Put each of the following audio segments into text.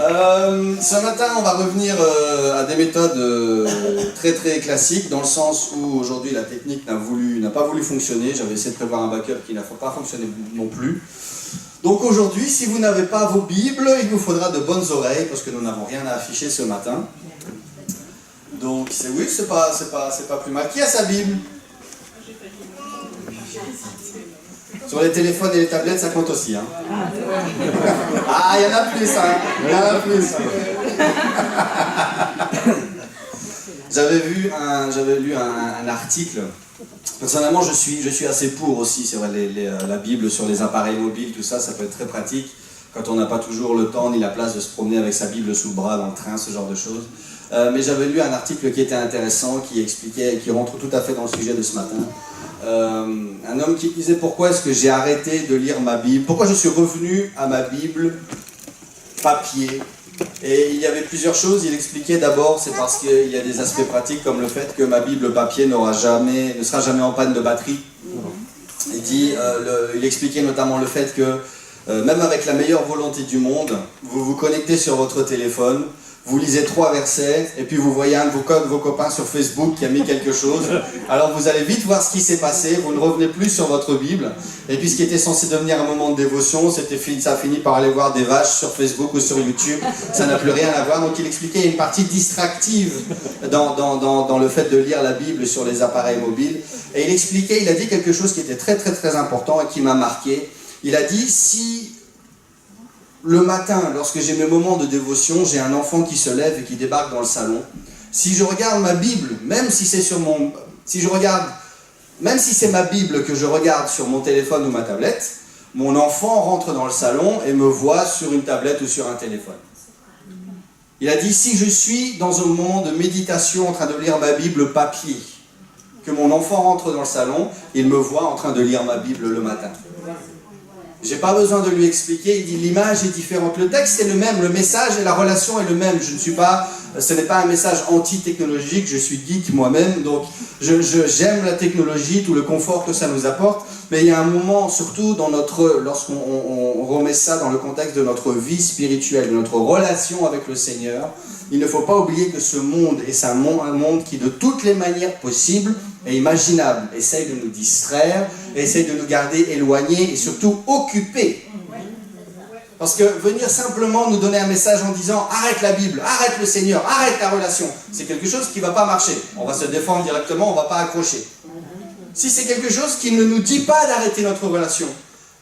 Ce matin, on va revenir à des méthodes très très classiques, dans le sens où aujourd'hui la technique n'a pas voulu fonctionner. J'avais essayé de prévoir un backup qui n'a pas fonctionné non plus. Donc aujourd'hui, si vous n'avez pas vos Bibles, il vous faudra de bonnes oreilles, parce que nous n'avons rien à afficher ce matin. Donc oui, c'est pas plus mal. Qui a sa Bible? Sur les téléphones et les tablettes, ça compte aussi. Hein. Ah, il y en a plus, hein. Il y en a plus. J'avais lu un article. Personnellement, je suis assez pour aussi. C'est vrai, la Bible sur les appareils mobiles, tout ça, ça peut être très pratique. Quand on n'a pas toujours le temps ni la place de se promener avec sa Bible sous le bras, dans le train, ce genre de choses. Mais j'avais lu un article qui était intéressant, qui expliquait, qui rentre tout à fait dans le sujet de ce matin. Un homme qui disait pourquoi est-ce que j'ai arrêté de lire ma Bible, pourquoi je suis revenu à ma Bible papier. Et il y avait plusieurs choses. Il expliquait d'abord, c'est parce qu'il y a des aspects pratiques comme le fait que ma Bible papier ne sera jamais en panne de batterie. Il expliquait notamment le fait que même avec la meilleure volonté du monde, vous vous connectez sur votre téléphone, vous lisez 3 versets, et puis vous voyez un de vos copains sur Facebook qui a mis quelque chose. Alors vous allez vite voir ce qui s'est passé, vous ne revenez plus sur votre Bible. Et puis ce qui était censé devenir un moment de dévotion, ça a fini par aller voir des vaches sur Facebook ou sur YouTube. Ça n'a plus rien à voir. Donc il expliquait une partie distractive dans le fait de lire la Bible sur les appareils mobiles. Et il a dit quelque chose qui était très très très important et qui m'a marqué. Il a dit, si le matin, lorsque j'ai mes moments de dévotion, j'ai un enfant qui se lève et qui débarque dans le salon. Si je regarde ma Bible, même si c'est ma Bible que je regarde sur mon téléphone ou ma tablette, mon enfant rentre dans le salon et me voit sur une tablette ou sur un téléphone. Il a dit, si je suis dans un moment de méditation en train de lire ma Bible papier, que mon enfant rentre dans le salon, il me voit en train de lire ma Bible le matin. J'ai pas besoin de lui expliquer, il dit l'image est différente. Le texte est le même, le message et la relation est le même. Ce n'est pas un message anti-technologique, je suis geek moi-même, donc j'aime la technologie, tout le confort que ça nous apporte, mais il y a un moment, surtout lorsqu'on remet ça dans le contexte de notre vie spirituelle, de notre relation avec le Seigneur, il ne faut pas oublier que ce monde est un monde qui, de toutes les manières possibles et imaginables, essaye de nous distraire, essaye de nous garder éloignés et surtout occupés. Parce que venir simplement nous donner un message en disant « arrête la Bible, arrête le Seigneur, arrête ta relation », c'est quelque chose qui ne va pas marcher. On va se défendre directement, on ne va pas accrocher. Si c'est quelque chose qui ne nous dit pas d'arrêter notre relation,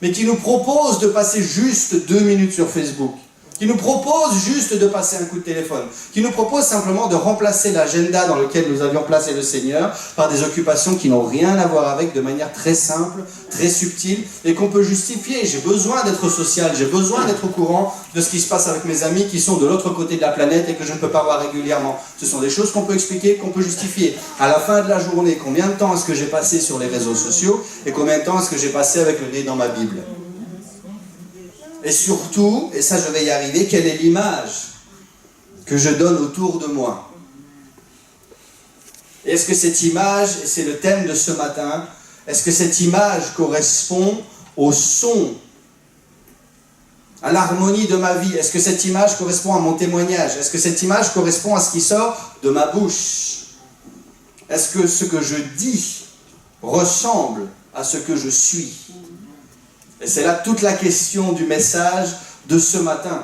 mais qui nous propose de passer juste 2 minutes sur Facebook, qui nous propose juste de passer un coup de téléphone, qui nous propose simplement de remplacer l'agenda dans lequel nous avions placé le Seigneur par des occupations qui n'ont rien à voir avec, de manière très simple, très subtile, et qu'on peut justifier. J'ai besoin d'être social, j'ai besoin d'être au courant de ce qui se passe avec mes amis qui sont de l'autre côté de la planète et que je ne peux pas voir régulièrement. Ce sont des choses qu'on peut expliquer, qu'on peut justifier. À la fin de la journée, combien de temps est-ce que j'ai passé sur les réseaux sociaux et combien de temps est-ce que j'ai passé avec le nez dans ma Bible ? Et surtout, et ça je vais y arriver, quelle est l'image que je donne autour de moi? Est-ce que cette image, et c'est le thème de ce matin, est-ce que cette image correspond au son, à l'harmonie de ma vie? Est-ce que cette image correspond à mon témoignage? Est-ce que cette image correspond à ce qui sort de ma bouche? Est-ce que ce que je dis ressemble à ce que je suis? Et c'est là toute la question du message de ce matin,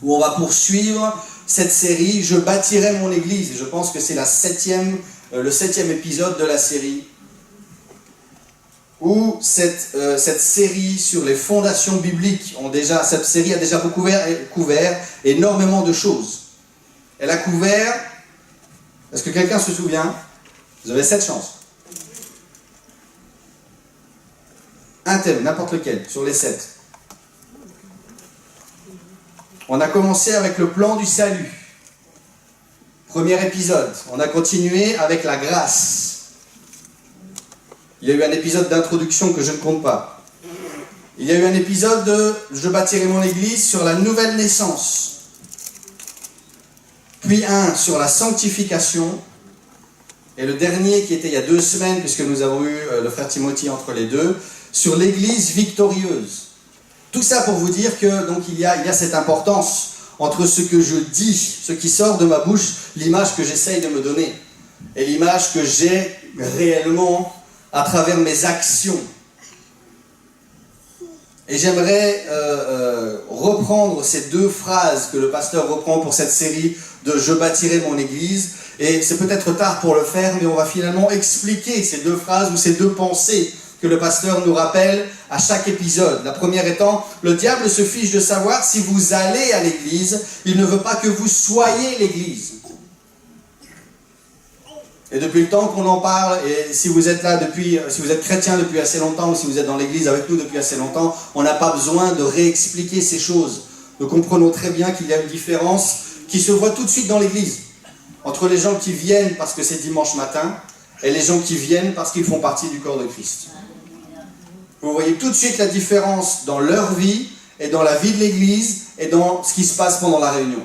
où on va poursuivre cette série « Je bâtirai mon église ». Et je pense que c'est le 7e épisode de la série, où cette série sur les fondations bibliques, cette série a déjà couvert énormément de choses. Elle a couvert, est-ce que quelqu'un se souvient? Vous avez 7 chances. Un thème, n'importe lequel, sur les 7. On a commencé avec le plan du salut. Premier épisode. On a continué avec la grâce. Il y a eu un épisode d'introduction que je ne compte pas. Il y a eu un épisode de « Je bâtirai mon église » sur la nouvelle naissance. Puis un sur la sanctification. Et le dernier qui était il y a 2 semaines, puisque nous avons eu le frère Timothy entre les deux, sur l'église victorieuse. Tout ça pour vous dire que donc il y a cette importance entre ce que je dis, ce qui sort de ma bouche, l'image que j'essaye de me donner, et l'image que j'ai réellement à travers mes actions. Et j'aimerais reprendre ces deux phrases que le pasteur reprend pour cette série de « Je bâtirai mon église ». Et c'est peut-être tard pour le faire, mais on va finalement expliquer ces deux phrases ou ces deux pensées que le pasteur nous rappelle à chaque épisode. La première étant, le diable se fiche de savoir si vous allez à l'église, il ne veut pas que vous soyez l'église. Et depuis le temps qu'on en parle, et si vous êtes là depuis, si vous êtes chrétien depuis assez longtemps, ou si vous êtes dans l'église avec nous depuis assez longtemps, on n'a pas besoin de réexpliquer ces choses. Nous comprenons très bien qu'il y a une différence qui se voit tout de suite dans l'église, entre les gens qui viennent parce que c'est dimanche matin, et les gens qui viennent parce qu'ils font partie du corps de Christ. Vous voyez tout de suite la différence dans leur vie, et dans la vie de l'église, et dans ce qui se passe pendant la réunion.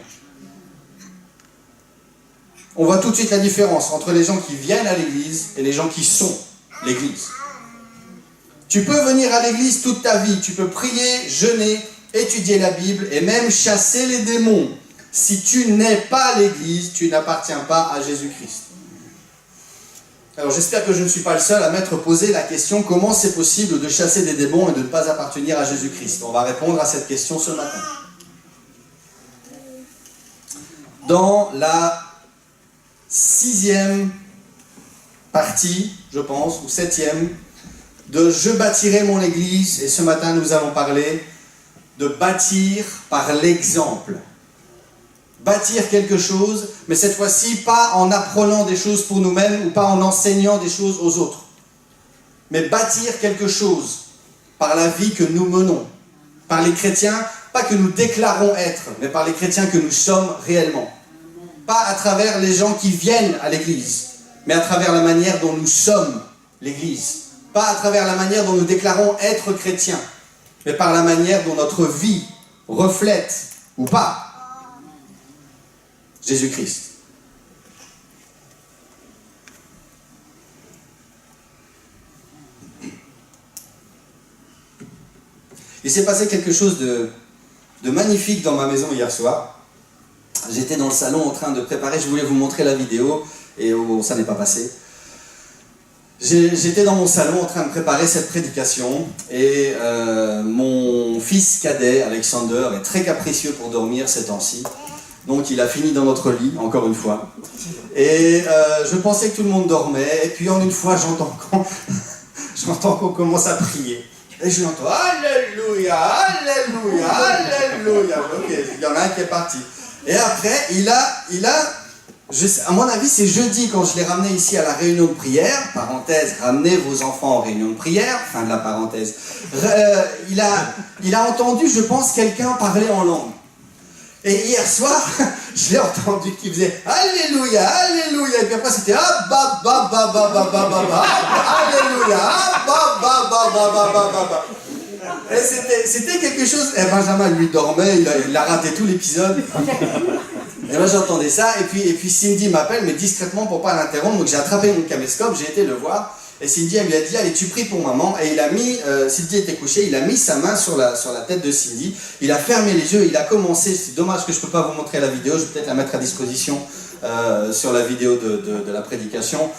On voit tout de suite la différence entre les gens qui viennent à l'église et les gens qui sont l'église. Tu peux venir à l'église toute ta vie, tu peux prier, jeûner, étudier la Bible et même chasser les démons. Si tu n'es pas l'église, tu n'appartiens pas à Jésus-Christ. Alors j'espère que je ne suis pas le seul à m'être posé la question comment c'est possible de chasser des démons et de ne pas appartenir à Jésus-Christ. On va répondre à cette question ce matin. Dans la 6e partie, je pense, ou 7e, de « Je bâtirai mon église », et ce matin nous allons parler de bâtir par l'exemple. Bâtir quelque chose, mais cette fois-ci pas en apprenant des choses pour nous-mêmes ou pas en enseignant des choses aux autres. Mais bâtir quelque chose par la vie que nous menons, par les chrétiens, pas que nous déclarons être, mais par les chrétiens que nous sommes réellement. Pas à travers les gens qui viennent à l'église, mais à travers la manière dont nous sommes l'église. Pas à travers la manière dont nous déclarons être chrétiens, mais par la manière dont notre vie reflète, ou pas, Jésus-Christ. Il s'est passé quelque chose de magnifique dans ma maison hier soir. J'étais dans le salon en train de préparer, je voulais vous montrer la vidéo, et ça n'est pas passé. J'étais dans mon salon en train de préparer cette prédication, et mon fils cadet, Alexander, est très capricieux pour dormir ces temps-ci. Donc il a fini dans notre lit, encore une fois. Et je pensais que tout le monde dormait, et puis en une fois, j'entends qu'on commence à prier. Et je l'entends, Alléluia, Alléluia, Alléluia. Ok, il y en a un qui est parti. Et après, à mon avis, c'est jeudi quand je l'ai ramené ici à la réunion de prière, parenthèse, ramenez vos enfants en réunion de prière, fin de la parenthèse. Il a entendu, je pense, quelqu'un parler en langue. Et hier soir, je l'ai entendu qui faisait Alléluia, Alléluia. Et puis après, c'était Alléluia, Et c'était quelque chose. Et Benjamin, lui, dormait, il a raté tout l'épisode. Et moi, j'entendais ça. Et puis Cindy m'appelle, mais discrètement pour pas l'interrompre. Donc j'ai attrapé mon caméscope, j'ai été le voir. Et Cindy, elle lui a dit, allez, tu pries pour maman. Et il a mis, Cindy était couchée, il a mis sa main sur la tête de Cindy. Il a fermé les yeux, il a commencé, c'est dommage que je ne peux pas vous montrer la vidéo, je vais peut-être la mettre à disposition sur la vidéo de la prédication.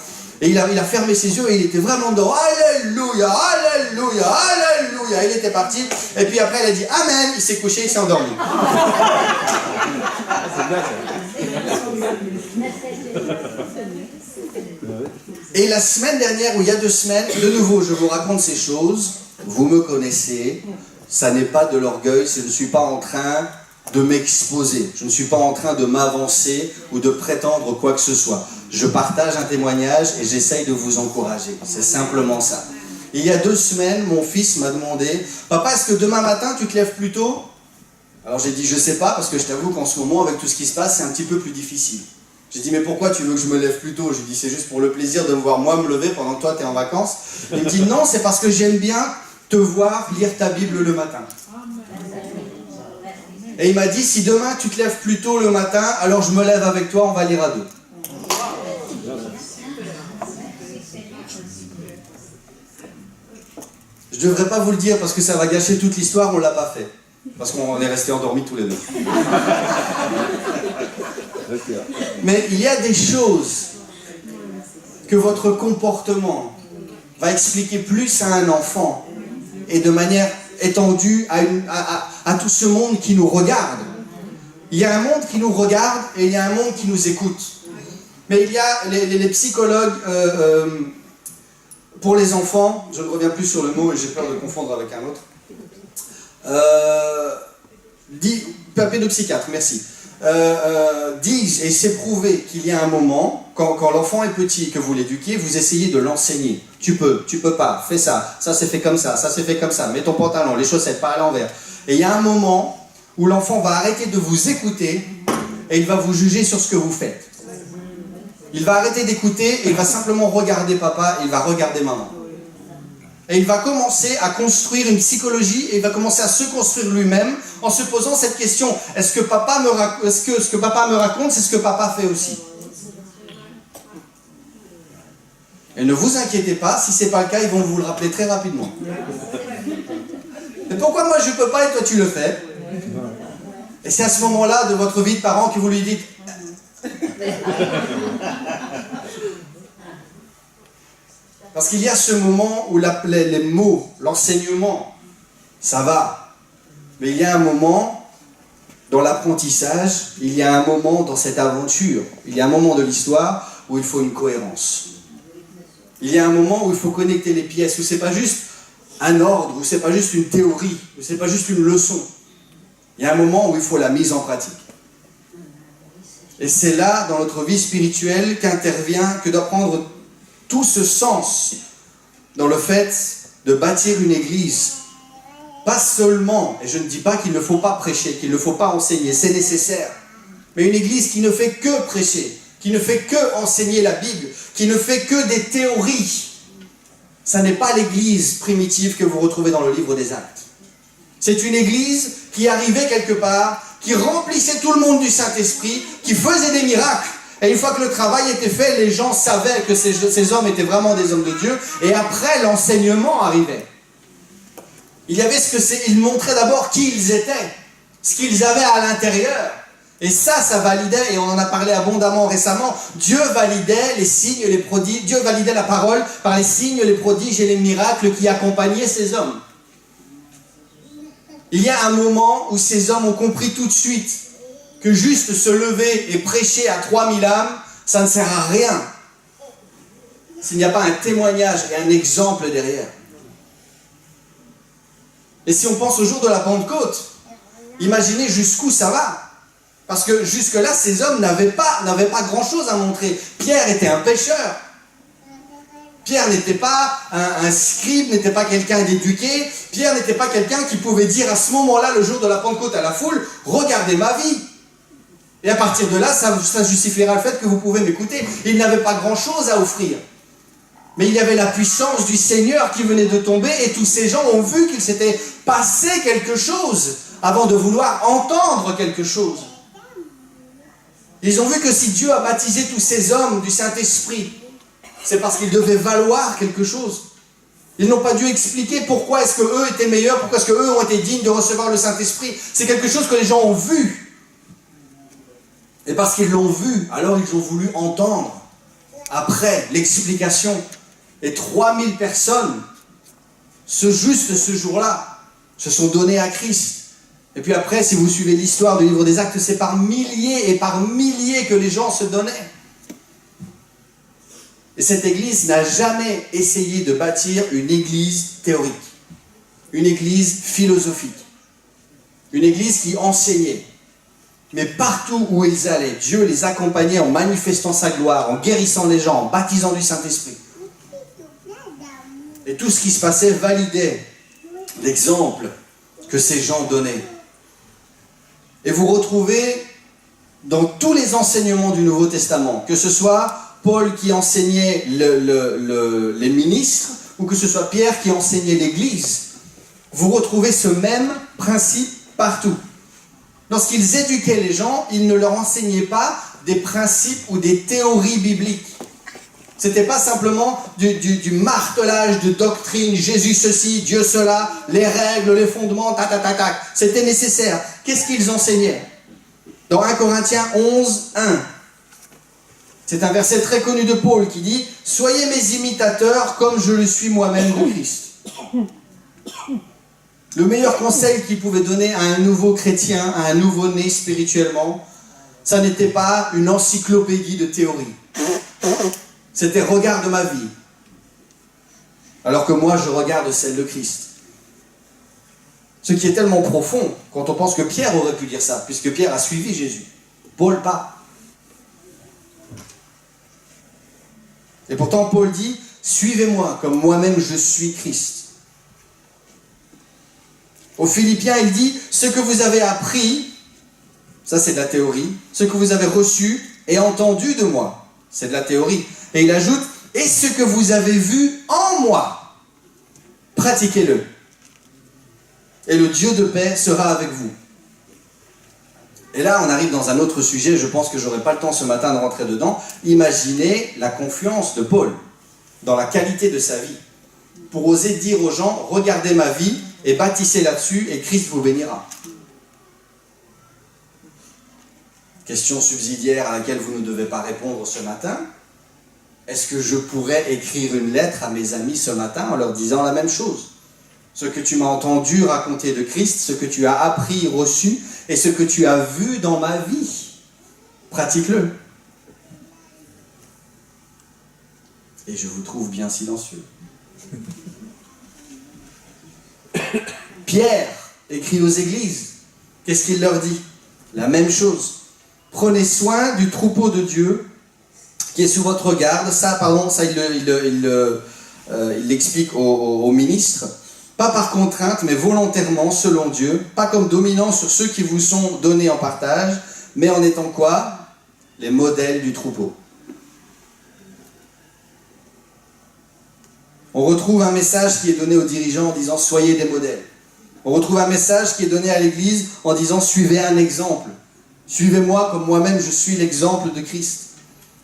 Et il a fermé ses yeux et il était vraiment dedans. Alléluia, Alléluia, Alléluia. Il était parti. Et puis après, il a dit Amen. Il s'est couché, il s'est endormi. Et la semaine dernière, ou il y a 2 semaines, de nouveau, je vous raconte ces choses. Vous me connaissez. Ça n'est pas de l'orgueil. Je ne suis pas en train de m'exposer. Je ne suis pas en train de m'avancer ou de prétendre quoi que ce soit. Je partage un témoignage et j'essaye de vous encourager. C'est simplement ça. Il y a 2 semaines, mon fils m'a demandé « Papa, est-ce que demain matin, tu te lèves plus tôt ?» Alors j'ai dit « Je sais pas, parce que je t'avoue qu'en ce moment, avec tout ce qui se passe, c'est un petit peu plus difficile. » J'ai dit « Mais pourquoi tu veux que je me lève plus tôt ?» J'ai dit « C'est juste pour le plaisir de me voir moi me lever pendant que toi, tu es en vacances. » Il me dit « Non, c'est parce que j'aime bien te voir lire ta Bible le matin. » Et il m'a dit « Si demain, tu te lèves plus tôt le matin, alors je me lève avec toi, on va lire à 2. » Je ne devrais pas vous le dire parce que ça va gâcher toute l'histoire, on ne l'a pas fait. parce qu'on est restés endormis tous les deux. Mais il y a des choses que votre comportement va expliquer plus à un enfant et de manière étendue à tout ce monde qui nous regarde. Il y a un monde qui nous regarde et il y a un monde qui nous écoute. Mais il y a les psychologues pour les enfants, je ne reviens plus sur le mot et j'ai peur de confondre avec un autre. Pédopsychiatre, merci. Disent, et c'est prouvé qu'il y a un moment, quand l'enfant est petit et que vous l'éduquez, vous essayez de l'enseigner. Tu peux pas, fais ça, ça c'est fait comme ça c'est fait comme ça, mets ton pantalon, les chaussettes, pas à l'envers. Et il y a un moment où l'enfant va arrêter de vous écouter et il va vous juger sur ce que vous faites. Il va arrêter d'écouter et il va simplement regarder papa et il va regarder maman. Et il va commencer à construire une psychologie et il va commencer à se construire lui-même en se posant cette question. Est-ce que ce que papa me raconte, c'est ce que papa fait aussi? Et ne vous inquiétez pas, si ce n'est pas le cas, ils vont vous le rappeler très rapidement. Mais pourquoi moi je ne peux pas et toi tu le fais? Et c'est à ce moment-là de votre vie de parent que vous lui dites... Parce qu'il y a ce moment où les mots, l'enseignement, ça va. Mais il y a un moment dans l'apprentissage, il y a un moment dans cette aventure, il y a un moment de l'histoire où il faut une cohérence. Il y a un moment où il faut connecter les pièces, où c'est pas juste un ordre, où c'est pas juste une théorie, où c'est pas juste une leçon. Il y a un moment où il faut la mise en pratique. Et c'est là, dans notre vie spirituelle, que doit prendre tout ce sens dans le fait de bâtir une église. Pas seulement, et je ne dis pas qu'il ne faut pas prêcher, qu'il ne faut pas enseigner, c'est nécessaire. Mais une église qui ne fait que prêcher, qui ne fait que enseigner la Bible, qui ne fait que des théories. Ça n'est pas l'église primitive que vous retrouvez dans le livre des Actes. C'est une église qui arrivait quelque part, qui remplissait tout le monde du Saint-Esprit, qui faisait des miracles. Et une fois que le travail était fait, les gens savaient que ces hommes étaient vraiment des hommes de Dieu. Et après, l'enseignement arrivait. Il y avait il montrait d'abord qui ils étaient, ce qu'ils avaient à l'intérieur. Et ça validait, et on en a parlé abondamment récemment, Dieu validait les signes, les prodiges, Dieu validait la parole par les signes, les prodiges et les miracles qui accompagnaient ces hommes. Il y a un moment où ces hommes ont compris tout de suite que juste se lever et prêcher à 3000 âmes, ça ne sert à rien s'il n'y a pas un témoignage et un exemple derrière. Et si on pense au jour de la Pentecôte, imaginez jusqu'où ça va. Parce que jusque-là, ces hommes n'avaient pas grand-chose à montrer. Pierre était un pêcheur. Pierre n'était pas un scribe, n'était pas quelqu'un d'éduqué. Pierre n'était pas quelqu'un qui pouvait dire à ce moment-là, le jour de la Pentecôte à la foule, « Regardez ma vie !» Et à partir de là, ça justifiera le fait que vous pouvez m'écouter. Il n'avait pas grand-chose à offrir. Mais il y avait la puissance du Seigneur qui venait de tomber et tous ces gens ont vu qu'il s'était passé quelque chose avant de vouloir entendre quelque chose. Ils ont vu que si Dieu a baptisé tous ces hommes du Saint-Esprit, c'est parce qu'ils devaient valoir quelque chose. Ils n'ont pas dû expliquer pourquoi est-ce qu'eux étaient meilleurs, pourquoi est-ce qu'eux ont été dignes de recevoir le Saint-Esprit. C'est quelque chose que les gens ont vu. Et parce qu'ils l'ont vu, alors ils ont voulu entendre. Après l'explication, et 3000 personnes, ce jour-là, se sont données à Christ. Et puis après, si vous suivez l'histoire du livre des Actes, c'est par milliers et par milliers que les gens se donnaient. Et cette église n'a jamais essayé de bâtir une église théorique, une église philosophique, une église qui enseignait. Mais partout où ils allaient, Dieu les accompagnait en manifestant sa gloire, en guérissant les gens, en baptisant du Saint-Esprit. Et tout ce qui se passait validait l'exemple que ces gens donnaient. Et vous retrouvez dans tous les enseignements du Nouveau Testament, que ce soit Paul qui enseignait les ministres, ou que ce soit Pierre qui enseignait l'Église, vous retrouvez ce même principe partout. Lorsqu'ils éduquaient les gens, ils ne leur enseignaient pas des principes ou des théories bibliques. C'était pas simplement du martelage de doctrine, Jésus ceci, Dieu cela, les règles, les fondements, tac. C'était nécessaire. Qu'est-ce qu'ils enseignaient? Dans 1 Corinthiens 11, 1, c'est un verset très connu de Paul qui dit « Soyez mes imitateurs comme je le suis moi-même de Christ ». Le meilleur conseil qu'il pouvait donner à un nouveau chrétien, à un nouveau-né spirituellement, ça n'était pas une encyclopédie de théorie. C'était « Regarde ma vie ». Alors que moi, je regarde celle de Christ. Ce qui est tellement profond, quand on pense que Pierre aurait pu dire ça, puisque Pierre a suivi Jésus. Paul pas. Et pourtant, Paul dit « Suivez-moi, comme moi-même je suis Christ ». Aux Philippiens, il dit « Ce que vous avez appris, ça c'est de la théorie, ce que vous avez reçu et entendu de moi, c'est de la théorie. » Et il ajoute « Et ce que vous avez vu en moi, pratiquez-le. Et le Dieu de paix sera avec vous. » Et là, on arrive dans un autre sujet, je pense que je n'aurai pas le temps ce matin de rentrer dedans. Imaginez la confiance de Paul dans la qualité de sa vie, pour oser dire aux gens, regardez ma vie et bâtissez là-dessus et Christ vous bénira. Question subsidiaire à laquelle vous ne devez pas répondre ce matin. Est-ce que je pourrais écrire une lettre à mes amis ce matin en leur disant la même chose? Ce que tu m'as entendu raconter de Christ, ce que tu as appris, reçu, et ce que tu as vu dans ma vie, pratique-le. Et je vous trouve bien silencieux. Pierre écrit aux églises. Qu'est-ce qu'il leur dit? La même chose. Prenez soin du troupeau de Dieu qui est sous votre garde. Ça il l'explique au ministre. Pas par contrainte, mais volontairement, selon Dieu. Pas comme dominant sur ceux qui vous sont donnés en partage, mais en étant quoi? Les modèles du troupeau. On retrouve un message qui est donné aux dirigeants en disant « Soyez des modèles ». On retrouve un message qui est donné à l'Église en disant « Suivez un exemple ». Suivez-moi comme moi-même je suis l'exemple de Christ.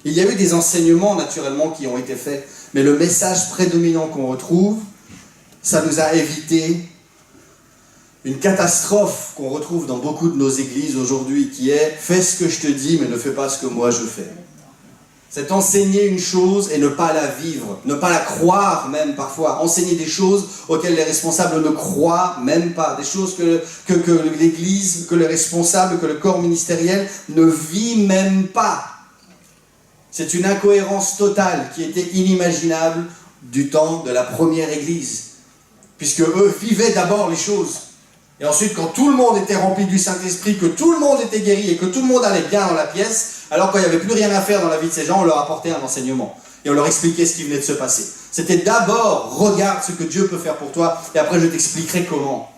Il y a eu des enseignements naturellement qui ont été faits, mais le message prédominant qu'on retrouve, ça nous a évité une catastrophe qu'on retrouve dans beaucoup de nos églises aujourd'hui, qui est « Fais ce que je te dis, mais ne fais pas ce que moi je fais ». C'est enseigner une chose et ne pas la vivre, ne pas la croire même parfois. Enseigner des choses auxquelles les responsables ne croient même pas. Des choses que l'Église, que les responsables, que le corps ministériel ne vit même pas. C'est une incohérence totale qui était inimaginable du temps de la première Église. Puisque eux vivaient d'abord les choses. Et ensuite, quand tout le monde était rempli du Saint-Esprit, que tout le monde était guéri et que tout le monde allait bien dans la pièce, alors qu'il n'y avait plus rien à faire dans la vie de ces gens, on leur apportait un enseignement. Et on leur expliquait ce qui venait de se passer. C'était d'abord, regarde ce que Dieu peut faire pour toi, et après je t'expliquerai comment.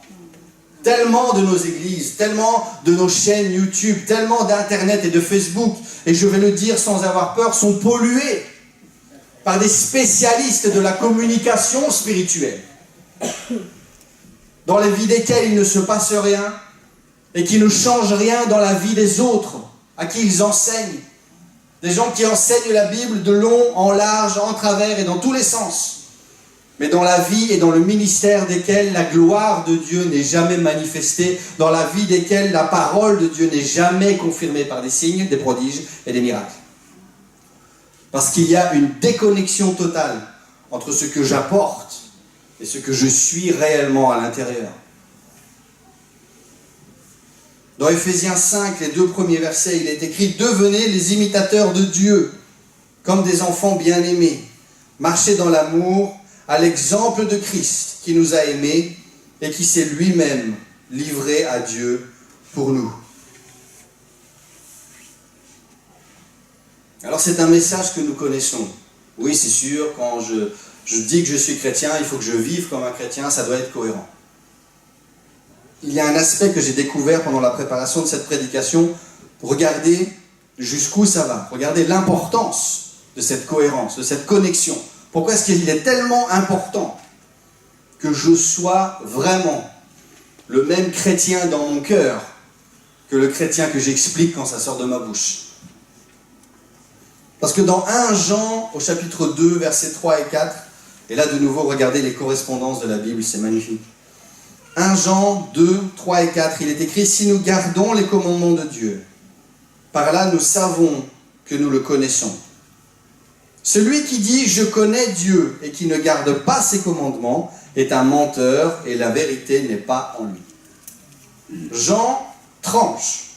Tellement de nos églises, tellement de nos chaînes YouTube, tellement d'Internet et de Facebook, et je vais le dire sans avoir peur, sont pollués par des spécialistes de la communication spirituelle, dans la vie desquels il ne se passe rien, et qui ne changent rien dans la vie des autres, à qui ils enseignent. Des gens qui enseignent la Bible de long, en large, en travers et dans tous les sens. Mais dans la vie et dans le ministère desquels la gloire de Dieu n'est jamais manifestée, dans la vie desquels la parole de Dieu n'est jamais confirmée par des signes, des prodiges et des miracles. Parce qu'il y a une déconnexion totale entre ce que j'apporte et ce que je suis réellement à l'intérieur. Dans Éphésiens 5, les 2 premiers versets, il est écrit « Devenez les imitateurs de Dieu, comme des enfants bien-aimés. Marchez dans l'amour, à l'exemple de Christ, qui nous a aimés et qui s'est lui-même livré à Dieu pour nous. » Alors c'est un message que nous connaissons. Oui, c'est sûr, quand je dis que je suis chrétien, il faut que je vive comme un chrétien, ça doit être cohérent. Il y a un aspect que j'ai découvert pendant la préparation de cette prédication. Regardez jusqu'où ça va. Regardez l'importance de cette cohérence, de cette connexion. Pourquoi est-ce qu'il est tellement important que je sois vraiment le même chrétien dans mon cœur que le chrétien que j'explique quand ça sort de ma bouche? Parce que dans 1 Jean, au chapitre 2, versets 3 et 4, et là de nouveau, regardez les correspondances de la Bible, c'est magnifique. 1 Jean 2, 3 et 4, il est écrit « Si nous gardons les commandements de Dieu, par là nous savons que nous le connaissons. Celui qui dit « Je connais Dieu » et qui ne garde pas ses commandements est un menteur et la vérité n'est pas en lui. » Jean tranche.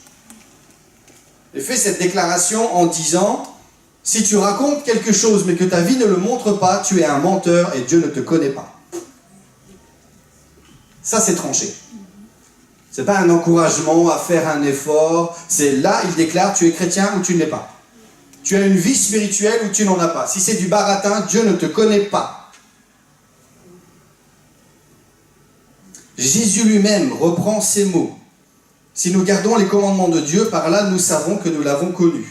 Il fait cette déclaration en disant « Si tu racontes quelque chose mais que ta vie ne le montre pas, tu es un menteur et Dieu ne te connaît pas. » Ça, c'est tranché. Ce n'est pas un encouragement à faire un effort. C'est là, il déclare, tu es chrétien ou tu ne l'es pas. Tu as une vie spirituelle ou tu n'en as pas. Si c'est du baratin, Dieu ne te connaît pas. Jésus lui-même reprend ces mots. Si nous gardons les commandements de Dieu, par là, nous savons que nous l'avons connu.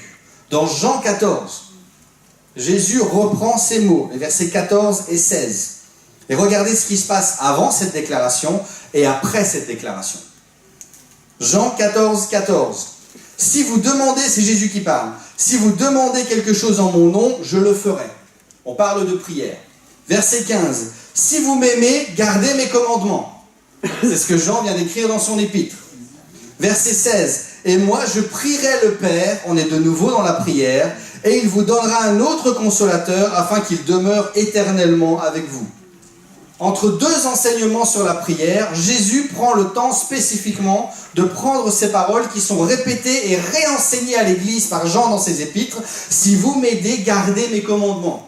Dans Jean 14, Jésus reprend ces mots, les versets 14 et 16. Et regardez ce qui se passe avant cette déclaration et après cette déclaration. Jean 14, 14. Si vous demandez, c'est Jésus qui parle, si vous demandez quelque chose en mon nom, je le ferai. On parle de prière. Verset 15. Si vous m'aimez, gardez mes commandements. C'est ce que Jean vient d'écrire dans son épître. Verset 16. Et moi, je prierai le Père, on est de nouveau dans la prière, et il vous donnera un autre consolateur afin qu'il demeure éternellement avec vous. Entre deux enseignements sur la prière, Jésus prend le temps spécifiquement de prendre ces paroles qui sont répétées et réenseignées à l'Église par Jean dans ses épîtres. Si vous m'aidez, gardez mes commandements.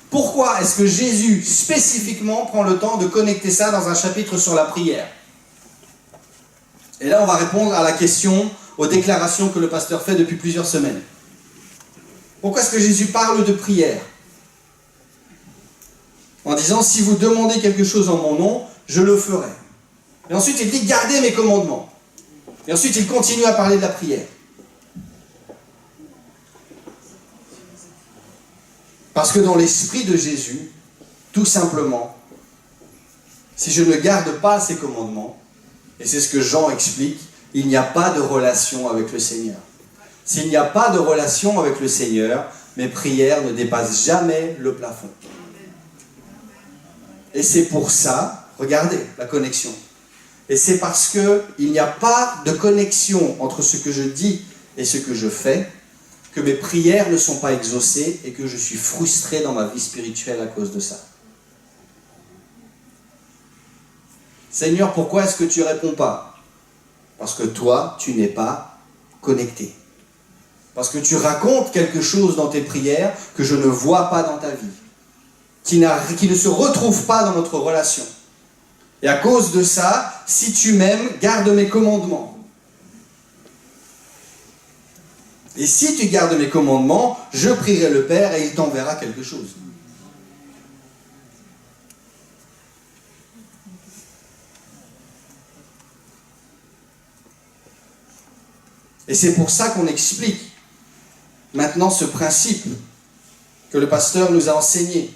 Pourquoi est-ce que Jésus spécifiquement prend le temps de connecter ça dans un chapitre sur la prière? Et là, on va répondre à la question, aux déclarations que le pasteur fait depuis plusieurs semaines. Pourquoi est-ce que Jésus parle de prière? En disant, si vous demandez quelque chose en mon nom, je le ferai. Et ensuite, il dit, gardez mes commandements. Et ensuite, il continue à parler de la prière. Parce que dans l'esprit de Jésus, tout simplement, si je ne garde pas ses commandements, et c'est ce que Jean explique, il n'y a pas de relation avec le Seigneur. S'il n'y a pas de relation avec le Seigneur, mes prières ne dépassent jamais le plafond. Et c'est pour ça, regardez la connexion. Et c'est parce qu'il n'y a pas de connexion entre ce que je dis et ce que je fais, que mes prières ne sont pas exaucées et que je suis frustré dans ma vie spirituelle à cause de ça. Seigneur, pourquoi est-ce que tu ne réponds pas? Parce que toi, tu n'es pas connecté. Parce que tu racontes quelque chose dans tes prières que je ne vois pas dans ta vie. Qui ne se retrouve pas dans notre relation. Et à cause de ça, si tu m'aimes, garde mes commandements. Et si tu gardes mes commandements, je prierai le Père et il t'enverra quelque chose. Et c'est pour ça qu'on explique maintenant ce principe que le pasteur nous a enseigné.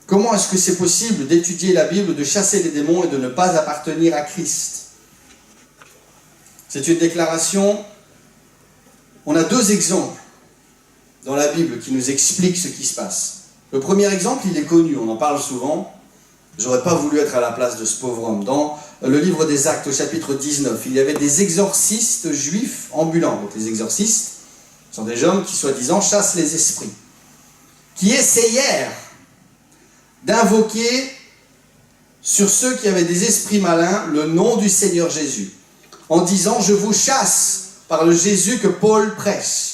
Comment est-ce que c'est possible d'étudier la Bible, de chasser les démons et de ne pas appartenir à Christ? C'est une déclaration. On a deux exemples dans la Bible qui nous expliquent ce qui se passe. Le premier exemple, il est connu, on en parle souvent. J'aurais pas voulu être à la place de ce pauvre homme. Dans le livre des Actes, au chapitre 19, il y avait des exorcistes juifs ambulants. Donc les exorcistes sont des hommes qui, soi-disant, chassent les esprits, qui essayèrent d'invoquer sur ceux qui avaient des esprits malins le nom du Seigneur Jésus, en disant « Je vous chasse par le Jésus que Paul prêche ».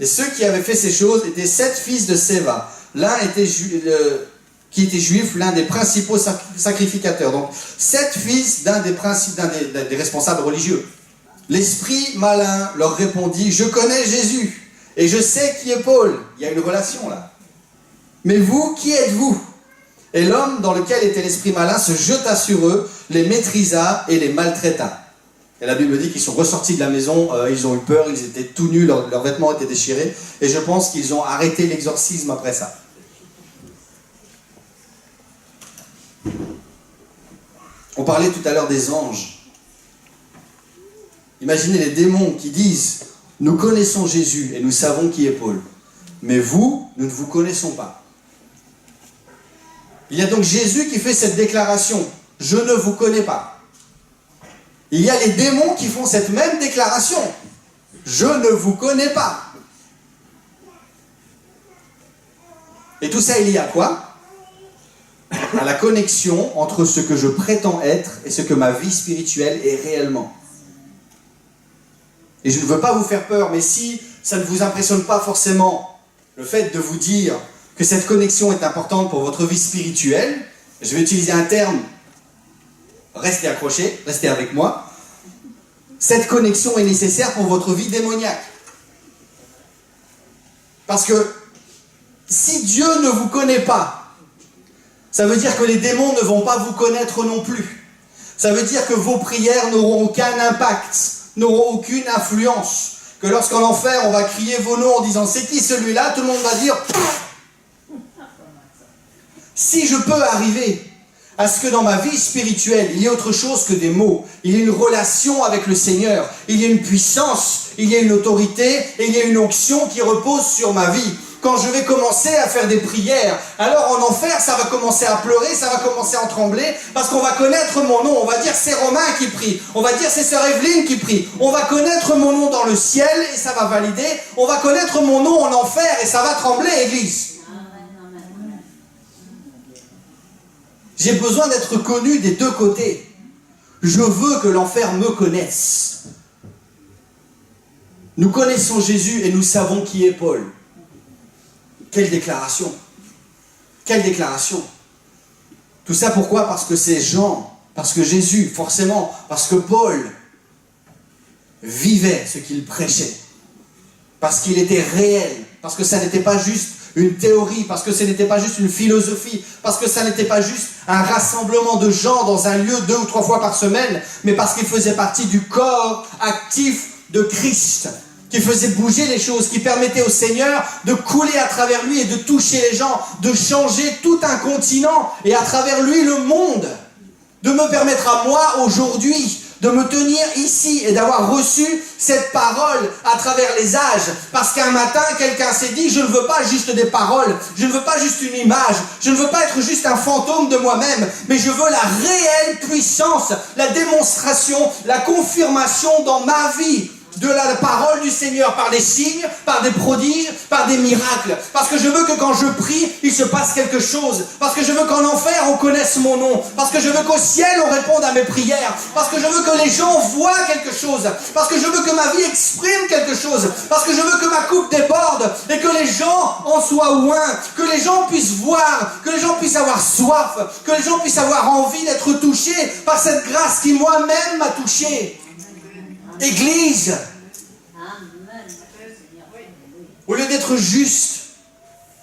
Et ceux qui avaient fait ces choses étaient 7 fils de Séva. L'un était qui était juif, l'un des principaux sacrificateurs. Donc 7 fils d'un des responsables religieux. L'esprit malin leur répondit « Je connais Jésus et je sais qui est Paul ». Il y a une relation là. « Mais vous, qui êtes-vous » Et l'homme dans lequel était l'esprit malin se jeta sur eux, les maîtrisa et les maltraita. Et la Bible dit qu'ils sont ressortis de la maison, ils ont eu peur, ils étaient tout nus, leurs vêtements étaient déchirés, et je pense qu'ils ont arrêté l'exorcisme après ça. On parlait tout à l'heure des anges. Imaginez les démons qui disent « Nous connaissons Jésus et nous savons qui est Paul ». mais vous, nous ne vous connaissons pas. Il y a donc Jésus qui fait cette déclaration, je ne vous connais pas. Il y a les démons qui font cette même déclaration, je ne vous connais pas. Et tout ça, il y a quoi ? À la connexion entre ce que je prétends être et ce que ma vie spirituelle est réellement. Et je ne veux pas vous faire peur, mais si ça ne vous impressionne pas forcément, le fait de vous dire que cette connexion est importante pour votre vie spirituelle, je vais utiliser un terme, restez accrochés, restez avec moi, cette connexion est nécessaire pour votre vie démoniaque. Parce que si Dieu ne vous connaît pas, ça veut dire que les démons ne vont pas vous connaître non plus. Ça veut dire que vos prières n'auront aucun impact, n'auront aucune influence. Que lorsqu'en enfer, on va crier vos noms en disant « c'est qui celui-là ?» Tout le monde va dire « Si je peux arriver à ce que dans ma vie spirituelle, il y ait autre chose que des mots, il y ait une relation avec le Seigneur, il y ait une puissance, il y ait une autorité et il y ait une onction qui repose sur ma vie. » Quand je vais commencer à faire des prières, alors en enfer, ça va commencer à pleurer, ça va commencer à en trembler, parce qu'on va connaître mon nom. On va dire c'est Romain qui prie, on va dire c'est sœur Evelyne qui prie. On va connaître mon nom dans le ciel et ça va valider. On va connaître mon nom en enfer et ça va trembler, Église. J'ai besoin d'être connu des deux côtés. Je veux que l'enfer me connaisse. Nous connaissons Jésus et nous savons qui est Paul. Quelle déclaration! Quelle déclaration! Tout ça pourquoi? Parce que c'est Jean, parce que Jésus, forcément, parce que Paul vivait ce qu'il prêchait, parce qu'il était réel, parce que ça n'était pas juste une théorie, parce que ce n'était pas juste une philosophie, parce que ça n'était pas juste un rassemblement de gens dans un lieu 2 ou 3 fois par semaine, mais parce qu'il faisait partie du corps actif de Christ, qui faisait bouger les choses, qui permettait au Seigneur de couler à travers lui et de toucher les gens, de changer tout un continent et à travers lui le monde, de me permettre à moi aujourd'hui de me tenir ici et d'avoir reçu cette parole à travers les âges. Parce qu'un matin, quelqu'un s'est dit, je ne veux pas juste des paroles, je ne veux pas juste une image, je ne veux pas être juste un fantôme de moi-même, mais je veux la réelle puissance, la démonstration, la confirmation dans ma vie de la parole du Seigneur par des signes, par des prodiges, par des miracles. Parce que je veux que quand je prie, il se passe quelque chose. Parce que je veux qu'en enfer, on connaisse mon nom. Parce que je veux qu'au ciel, on réponde à mes prières. Parce que je veux que les gens voient quelque chose. Parce que je veux que ma vie exprime quelque chose. Parce que je veux que ma coupe déborde et que les gens en soient oints. Que les gens puissent voir, que les gens puissent avoir soif, que les gens puissent avoir envie d'être touchés par cette grâce qui moi-même m'a touché. Église, au lieu d'être juste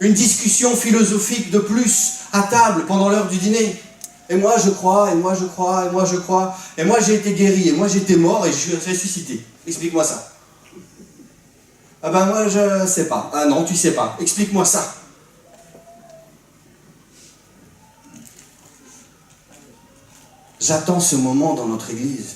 une discussion philosophique de plus à table pendant l'heure du dîner, et moi je crois, et moi je crois, et moi je crois, et moi j'ai été guéri, et moi j'étais mort et je suis ressuscité. Explique-moi ça. Ah ben moi je sais pas. Ah non, tu sais pas. Explique-moi ça. J'attends ce moment dans notre église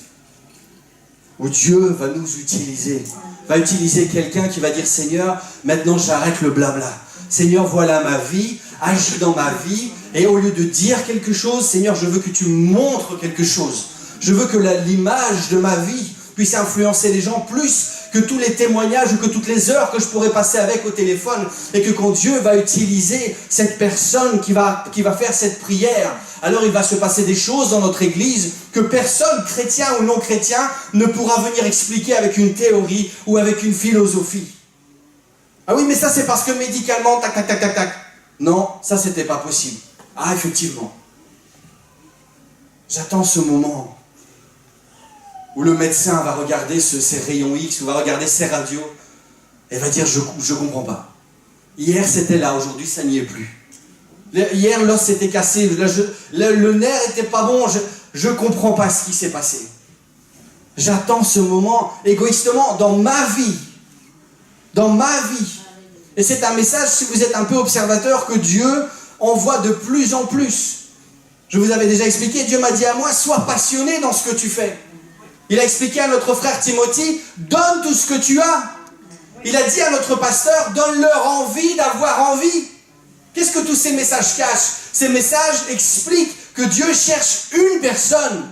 où Dieu va nous utiliser, va utiliser quelqu'un qui va dire « Seigneur, maintenant j'arrête le blabla. Seigneur, voilà ma vie, agis dans ma vie, et au lieu de dire quelque chose, Seigneur, je veux que tu montres quelque chose. Je veux que l'image de ma vie puisse influencer les gens plus que tous les témoignages ou que toutes les heures que je pourrais passer avec au téléphone, et que quand Dieu va utiliser cette personne qui va faire cette prière, alors il va se passer des choses dans notre église que personne, chrétien ou non chrétien, ne pourra venir expliquer avec une théorie ou avec une philosophie. Ah oui, mais ça c'est parce que médicalement, tac, tac, tac, tac, tac. Non, ça c'était pas possible. Ah, effectivement. J'attends ce moment où le médecin va regarder ces rayons X, ou va regarder ces radios, et va dire, je comprends pas. Hier c'était là, aujourd'hui ça n'y est plus. Hier l'os s'était cassé, le nerf était pas bon, je comprends pas ce qui s'est passé. J'attends ce moment égoïstement dans ma vie. Dans ma vie. Et c'est un message, si vous êtes un peu observateur, que Dieu envoie de plus en plus. Je vous avais déjà expliqué, Dieu m'a dit à moi, sois passionné dans ce que tu fais. Il a expliqué à notre frère Timothy, donne tout ce que tu as. Il a dit à notre pasteur, donne-leur envie d'avoir envie. Qu'est-ce que tous ces messages cachent? Ces messages expliquent que Dieu cherche une personne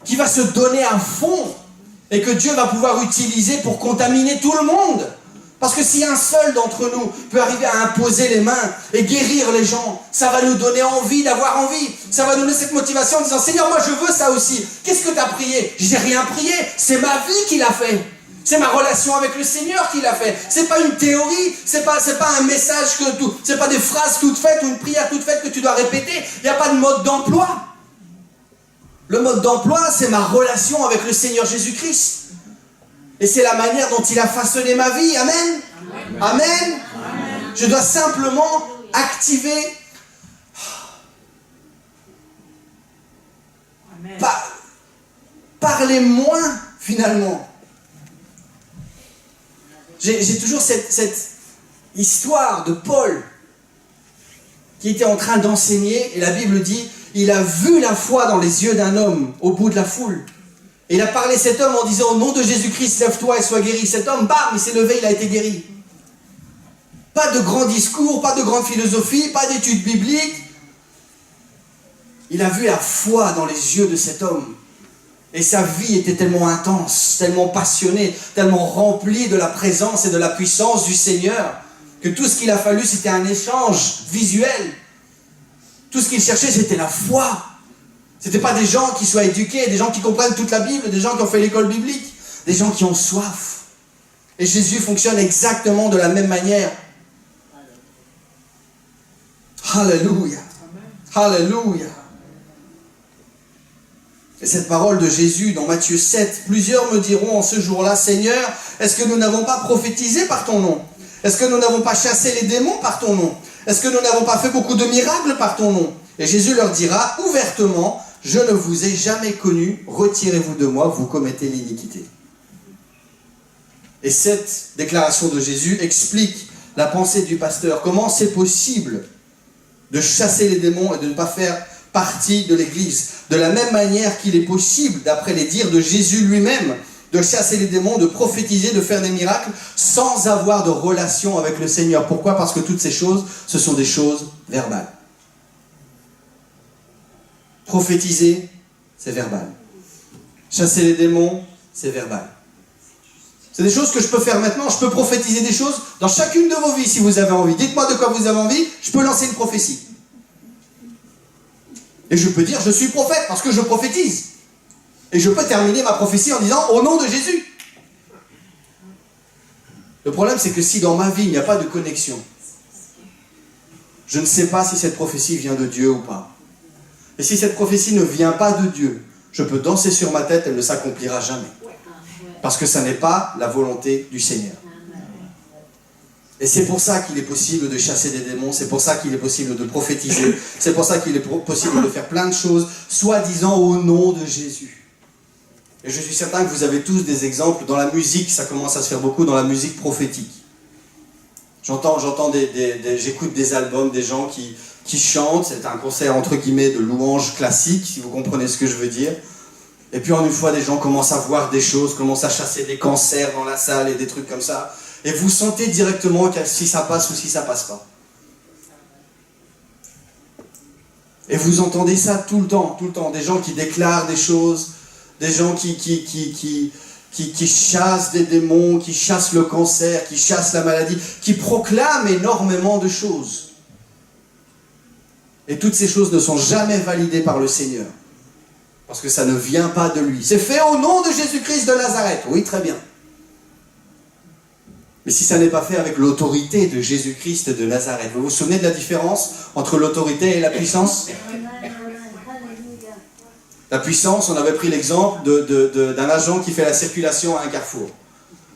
qui va se donner à fond et que Dieu va pouvoir utiliser pour contaminer tout le monde. Parce que si un seul d'entre nous peut arriver à imposer les mains et guérir les gens, ça va nous donner envie d'avoir envie. Ça va nous donner cette motivation en disant, Seigneur, moi je veux ça aussi. Qu'est-ce que tu as prié? J'ai rien prié, c'est ma vie qui l'a fait. C'est ma relation avec le Seigneur qui l'a fait. C'est pas une théorie, c'est pas un message c'est pas des phrases toutes faites ou une prière toute faite que tu dois répéter. Il n'y a pas de mode d'emploi. Le mode d'emploi, c'est ma relation avec le Seigneur Jésus-Christ. Et c'est la manière dont il a façonné ma vie. Amen. Amen. Amen. Je dois simplement activer. Parler moins, finalement. J'ai toujours cette histoire de Paul qui était en train d'enseigner, et la Bible dit, il a vu la foi dans les yeux d'un homme au bout de la foule. Et il a parlé à cet homme en disant, au nom de Jésus-Christ, lève-toi et sois guéri. Cet homme, bam, il s'est levé, il a été guéri. Pas de grands discours, pas de grande philosophie, pas d'études bibliques. Il a vu la foi dans les yeux de cet homme. Et sa vie était tellement intense, tellement passionnée, tellement remplie de la présence et de la puissance du Seigneur, que tout ce qu'il a fallu, c'était un échange visuel. Tout ce qu'il cherchait, c'était la foi. C'était pas des gens qui soient éduqués, des gens qui comprennent toute la Bible, des gens qui ont fait l'école biblique, des gens qui ont soif. Et Jésus fonctionne exactement de la même manière. Alléluia. Alléluia. Et cette parole de Jésus dans Matthieu 7, plusieurs me diront en ce jour-là, Seigneur, est-ce que nous n'avons pas prophétisé par ton nom? Est-ce que nous n'avons pas chassé les démons par ton nom? Est-ce que nous n'avons pas fait beaucoup de miracles par ton nom? Et Jésus leur dira ouvertement, je ne vous ai jamais connu, retirez-vous de moi, vous commettez l'iniquité. Et cette déclaration de Jésus explique la pensée du pasteur. Comment c'est possible de chasser les démons et de ne pas faire partie de l'Église? De la même manière qu'il est possible, d'après les dires de Jésus lui-même, de chasser les démons, de prophétiser, de faire des miracles, sans avoir de relation avec le Seigneur. Pourquoi? Parce que toutes ces choses, ce sont des choses verbales. Prophétiser, c'est verbal. Chasser les démons, c'est verbal. C'est des choses que je peux faire maintenant. Je peux prophétiser des choses dans chacune de vos vies si vous avez envie. Dites-moi de quoi vous avez envie, je peux lancer une prophétie. Et je peux dire, je suis prophète parce que je prophétise. Et je peux terminer ma prophétie en disant, au nom de Jésus. Le problème, c'est que si dans ma vie, il n'y a pas de connexion, je ne sais pas si cette prophétie vient de Dieu ou pas. Et si cette prophétie ne vient pas de Dieu, je peux danser sur ma tête, elle ne s'accomplira jamais. Parce que ça n'est pas la volonté du Seigneur. Et c'est pour ça qu'il est possible de chasser des démons, c'est pour ça qu'il est possible de prophétiser, c'est pour ça qu'il est possible de faire plein de choses, soi-disant au nom de Jésus. Et je suis certain que vous avez tous des exemples. Dans la musique, ça commence à se faire beaucoup dans la musique prophétique. J'écoute des albums, des gens qui chantent, c'est un concert entre guillemets de louanges classiques, si vous comprenez ce que je veux dire. Et puis en une fois, des gens commencent à voir des choses, commencent à chasser des cancers dans la salle et des trucs comme ça. Et vous sentez directement si ça passe ou si ça passe pas. Et vous entendez ça tout le temps. Des gens qui déclarent des choses, des gens qui chassent des démons, qui chassent le cancer, qui chassent la maladie, qui proclament énormément de choses. Et toutes ces choses ne sont jamais validées par le Seigneur. Parce que ça ne vient pas de lui. C'est fait au nom de Jésus-Christ de Nazareth. Oui, très bien. Mais si ça n'est pas fait avec l'autorité de Jésus-Christ de Nazareth, vous vous souvenez de la différence entre l'autorité et la puissance? La puissance, on avait pris l'exemple d'un agent qui fait la circulation à un carrefour.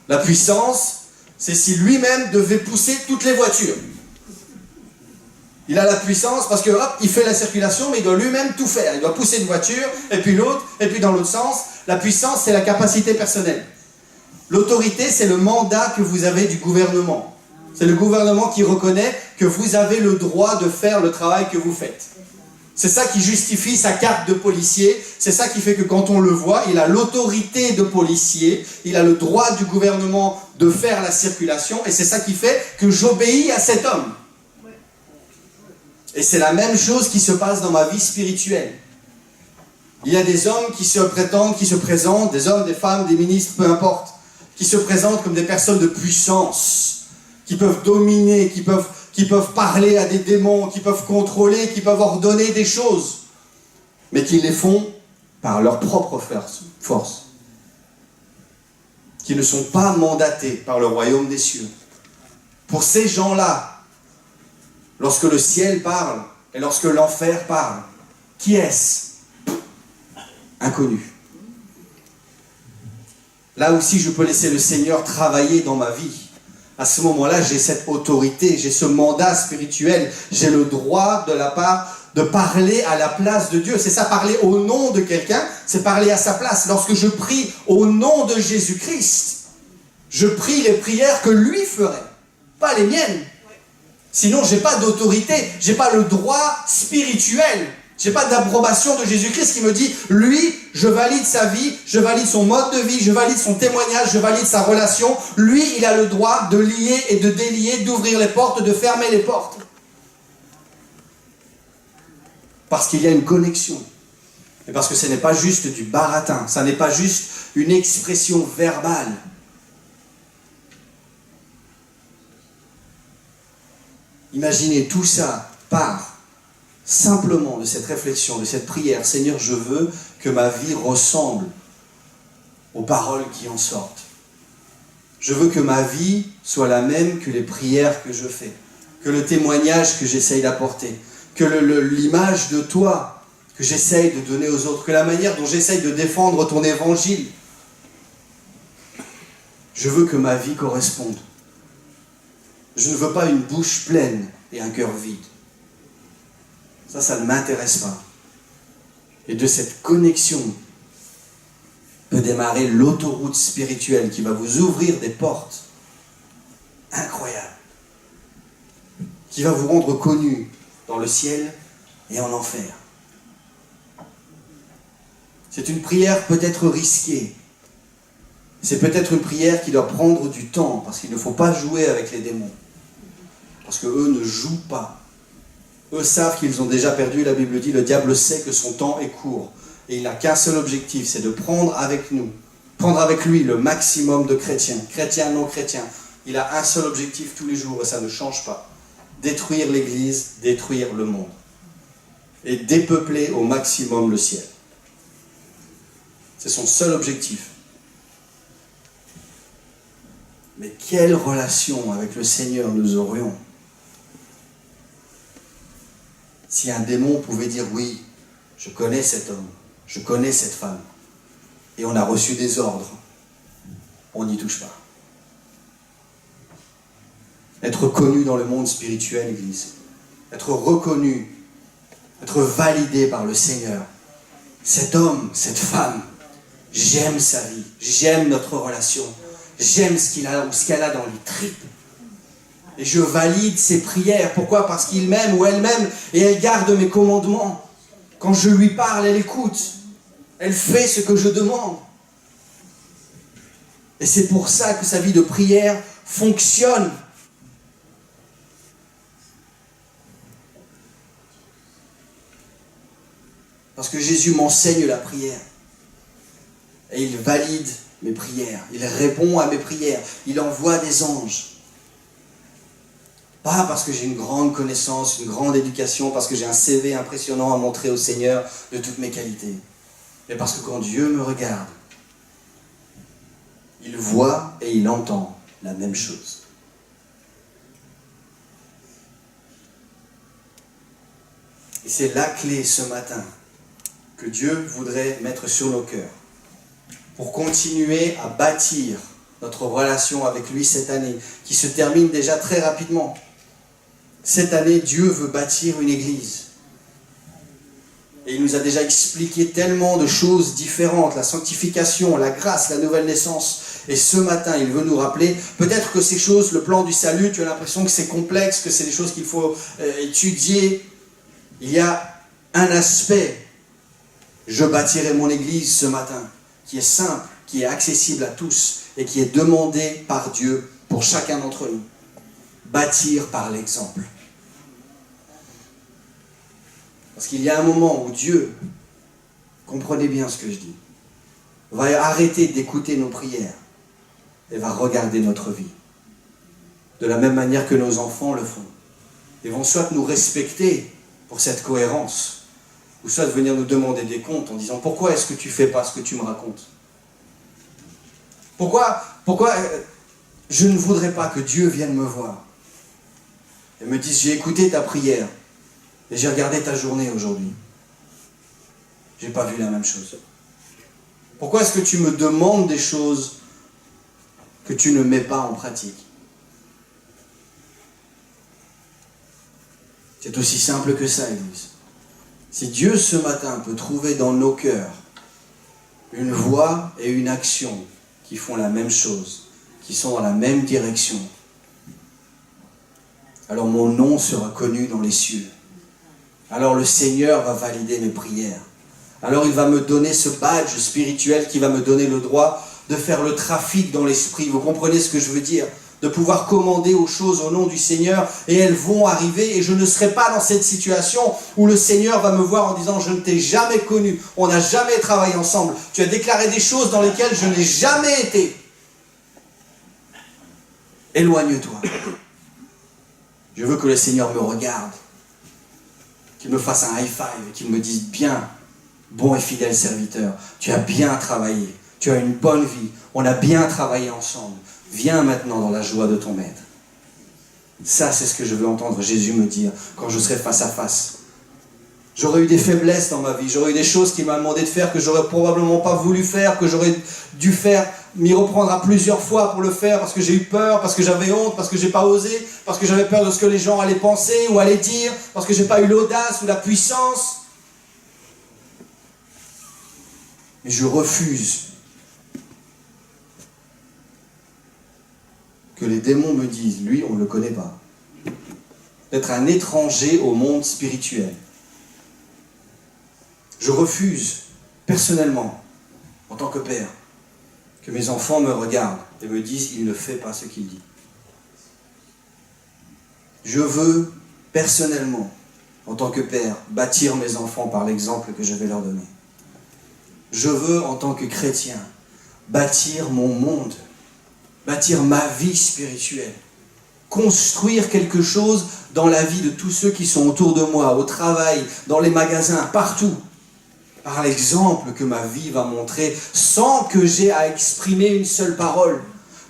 La puissance, c'est si lui-même devait pousser toutes les voitures. Il a la puissance parce que hop, il fait la circulation, mais il doit lui-même tout faire. Il doit pousser une voiture, et puis l'autre, et puis dans l'autre sens. La puissance, c'est la capacité personnelle. L'autorité, c'est le mandat que vous avez du gouvernement. C'est le gouvernement qui reconnaît que vous avez le droit de faire le travail que vous faites. C'est ça qui justifie sa carte de policier. C'est ça qui fait que quand on le voit, il a l'autorité de policier. Il a le droit du gouvernement de faire la circulation. Et c'est ça qui fait que j'obéis à cet homme. Et c'est la même chose qui se passe dans ma vie spirituelle. Il y a des hommes qui se prétendent, qui se présentent, des hommes, des femmes, des ministres, peu importe, qui se présentent comme des personnes de puissance, qui peuvent dominer, qui peuvent parler à des démons, qui peuvent contrôler, qui peuvent ordonner des choses, mais qui les font par leur propre force, qui ne sont pas mandatés par le royaume des cieux. Pour ces gens-là, lorsque le ciel parle et lorsque l'enfer parle, qui est-ce? Inconnu. Là aussi, je peux laisser le Seigneur travailler dans ma vie. À ce moment-là, j'ai cette autorité, j'ai ce mandat spirituel, j'ai le droit de la part de parler à la place de Dieu. C'est ça, parler au nom de quelqu'un, c'est parler à sa place. Lorsque je prie au nom de Jésus-Christ, je prie les prières que lui ferait, pas les miennes. Sinon, je n'ai pas d'autorité, je n'ai pas le droit spirituel. Je n'ai pas d'approbation de Jésus-Christ qui me dit, lui, je valide sa vie, je valide son mode de vie, je valide son témoignage, je valide sa relation. Lui, il a le droit de lier et de délier, d'ouvrir les portes, de fermer les portes. Parce qu'il y a une connexion. Et parce que ce n'est pas juste du baratin, ça n'est pas juste une expression verbale. Imaginez, tout ça part simplement de cette réflexion, de cette prière. Seigneur, je veux que ma vie ressemble aux paroles qui en sortent. Je veux que ma vie soit la même que les prières que je fais, que le témoignage que j'essaye d'apporter, que l'image de toi que j'essaye de donner aux autres, que la manière dont j'essaye de défendre ton évangile. Je veux que ma vie corresponde. Je ne veux pas une bouche pleine et un cœur vide. Ça ne m'intéresse pas. Et de cette connexion peut démarrer l'autoroute spirituelle qui va vous ouvrir des portes incroyables, qui va vous rendre connu dans le ciel et en enfer. C'est une prière peut-être risquée. C'est peut-être une prière qui doit prendre du temps, parce qu'il ne faut pas jouer avec les démons. Parce qu'eux ne jouent pas. Eux savent qu'ils ont déjà perdu, la Bible dit, le diable sait que son temps est court. Et il n'a qu'un seul objectif, c'est de prendre avec lui le maximum de chrétiens, chrétiens, non chrétiens. Il a un seul objectif tous les jours et ça ne change pas. Détruire l'Église, détruire le monde. Et dépeupler au maximum le ciel. C'est son seul objectif. Mais quelle relation avec le Seigneur nous aurions si un démon pouvait dire oui, je connais cet homme, je connais cette femme, et on a reçu des ordres, on n'y touche pas. Être connu dans le monde spirituel, Église, être reconnu, être validé par le Seigneur. Cet homme, cette femme, j'aime sa vie, j'aime notre relation, j'aime ce qu'elle a dans les tripes. Et je valide ses prières. Pourquoi? Parce qu'il m'aime ou elle m'aime et elle garde mes commandements. Quand je lui parle, elle écoute. Elle fait ce que je demande. Et c'est pour ça que sa vie de prière fonctionne. Parce que Jésus m'enseigne la prière. Et il valide mes prières. Il répond à mes prières. Il envoie des anges. Pas parce que j'ai une grande connaissance, une grande éducation, parce que j'ai un CV impressionnant à montrer au Seigneur de toutes mes qualités. Mais parce que quand Dieu me regarde, il voit et il entend la même chose. Et c'est la clé ce matin que Dieu voudrait mettre sur nos cœurs pour continuer à bâtir notre relation avec lui cette année, qui se termine déjà très rapidement. Cette année, Dieu veut bâtir une église. Et il nous a déjà expliqué tellement de choses différentes, la sanctification, la grâce, la nouvelle naissance. Et ce matin, il veut nous rappeler, peut-être que ces choses, le plan du salut, tu as l'impression que c'est complexe, que c'est des choses qu'il faut étudier. Il y a un aspect. Je bâtirai mon église ce matin, qui est simple, qui est accessible à tous et qui est demandé par Dieu pour chacun d'entre nous. Bâtir par l'exemple. Parce qu'il y a un moment où Dieu, comprenez bien ce que je dis, va arrêter d'écouter nos prières et va regarder notre vie. De la même manière que nos enfants le font. Ils vont soit nous respecter pour cette cohérence, ou soit venir nous demander des comptes en disant « Pourquoi est-ce que tu ne fais pas ce que tu me racontes ?» Pourquoi je ne voudrais pas que Dieu vienne me voir et me dise « J'ai écouté ta prière et j'ai regardé ta journée aujourd'hui. Je n'ai pas vu la même chose. » Pourquoi est-ce que tu me demandes des choses que tu ne mets pas en pratique? C'est aussi simple que ça, Église. Si Dieu ce matin peut trouver dans nos cœurs une voix et une action qui font la même chose, qui sont dans la même direction, alors mon nom sera connu dans les cieux. Alors le Seigneur va valider mes prières. Alors il va me donner ce badge spirituel qui va me donner le droit de faire le trafic dans l'esprit. Vous comprenez ce que je veux dire? De pouvoir commander aux choses au nom du Seigneur et elles vont arriver et je ne serai pas dans cette situation où le Seigneur va me voir en disant « Je ne t'ai jamais connu, on n'a jamais travaillé ensemble, tu as déclaré des choses dans lesquelles je n'ai jamais été. Éloigne-toi. » Je veux que le Seigneur me regarde, qu'il me fasse un high five, qu'il me dise « Bien, bon et fidèle serviteur, tu as bien travaillé, tu as une bonne vie, on a bien travaillé ensemble. Viens maintenant dans la joie de ton maître. » Ça, c'est ce que je veux entendre Jésus me dire quand je serai face à face. J'aurais eu des faiblesses dans ma vie, j'aurais eu des choses qu'il m'a demandé de faire que j'aurais probablement pas voulu faire, que j'aurais dû faire, m'y reprendre à plusieurs fois pour le faire parce que j'ai eu peur, parce que j'avais honte, parce que j'ai pas osé, parce que j'avais peur de ce que les gens allaient penser ou allaient dire, parce que j'ai pas eu l'audace ou la puissance. Mais je refuse que les démons me disent, lui, on ne le connaît pas. D'être un étranger au monde spirituel. Je refuse, personnellement, en tant que père, que mes enfants me regardent et me disent, il ne fait pas ce qu'il dit. Je veux, personnellement, en tant que père, bâtir mes enfants par l'exemple que je vais leur donner. Je veux, en tant que chrétien, bâtir mon monde, bâtir ma vie spirituelle, construire quelque chose dans la vie de tous ceux qui sont autour de moi, au travail, dans les magasins, partout, par l'exemple que ma vie va montrer, sans que j'aie à exprimer une seule parole.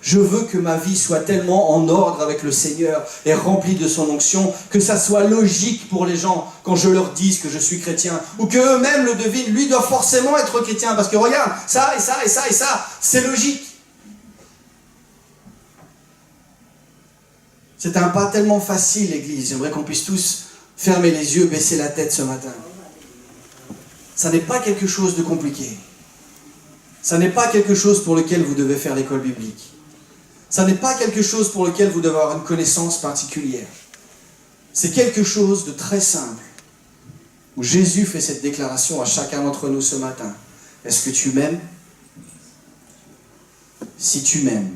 Je veux que ma vie soit tellement en ordre avec le Seigneur et remplie de son onction, que ça soit logique pour les gens quand je leur dise que je suis chrétien, ou qu'eux-mêmes le devinent, lui doit forcément être chrétien, parce que regarde, ça et ça et ça et ça, c'est logique. C'est un pas tellement facile, l'Église. J'aimerais qu'on puisse tous fermer les yeux, baisser la tête ce matin. Ça n'est pas quelque chose de compliqué. Ça n'est pas quelque chose pour lequel vous devez faire l'école biblique. Ça n'est pas quelque chose pour lequel vous devez avoir une connaissance particulière. C'est quelque chose de très simple, où Jésus fait cette déclaration à chacun d'entre nous ce matin. Est-ce que tu m'aimes? Si tu m'aimes,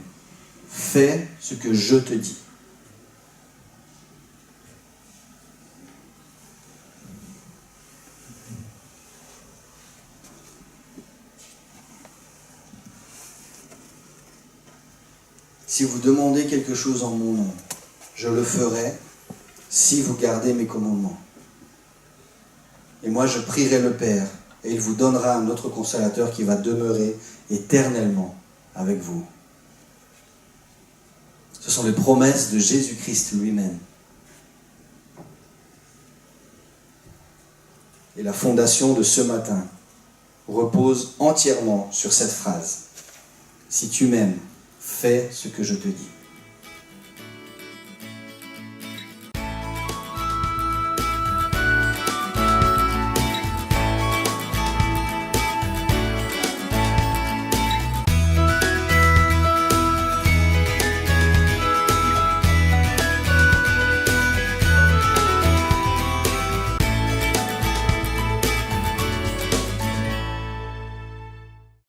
fais ce que je te dis. Si vous demandez quelque chose en mon nom, je le ferai si vous gardez mes commandements. Et moi, je prierai le Père, et il vous donnera un autre consolateur qui va demeurer éternellement avec vous. Ce sont les promesses de Jésus-Christ lui-même. Et la fondation de ce matin repose entièrement sur cette phrase. Si tu m'aimes, fais ce que je te dis.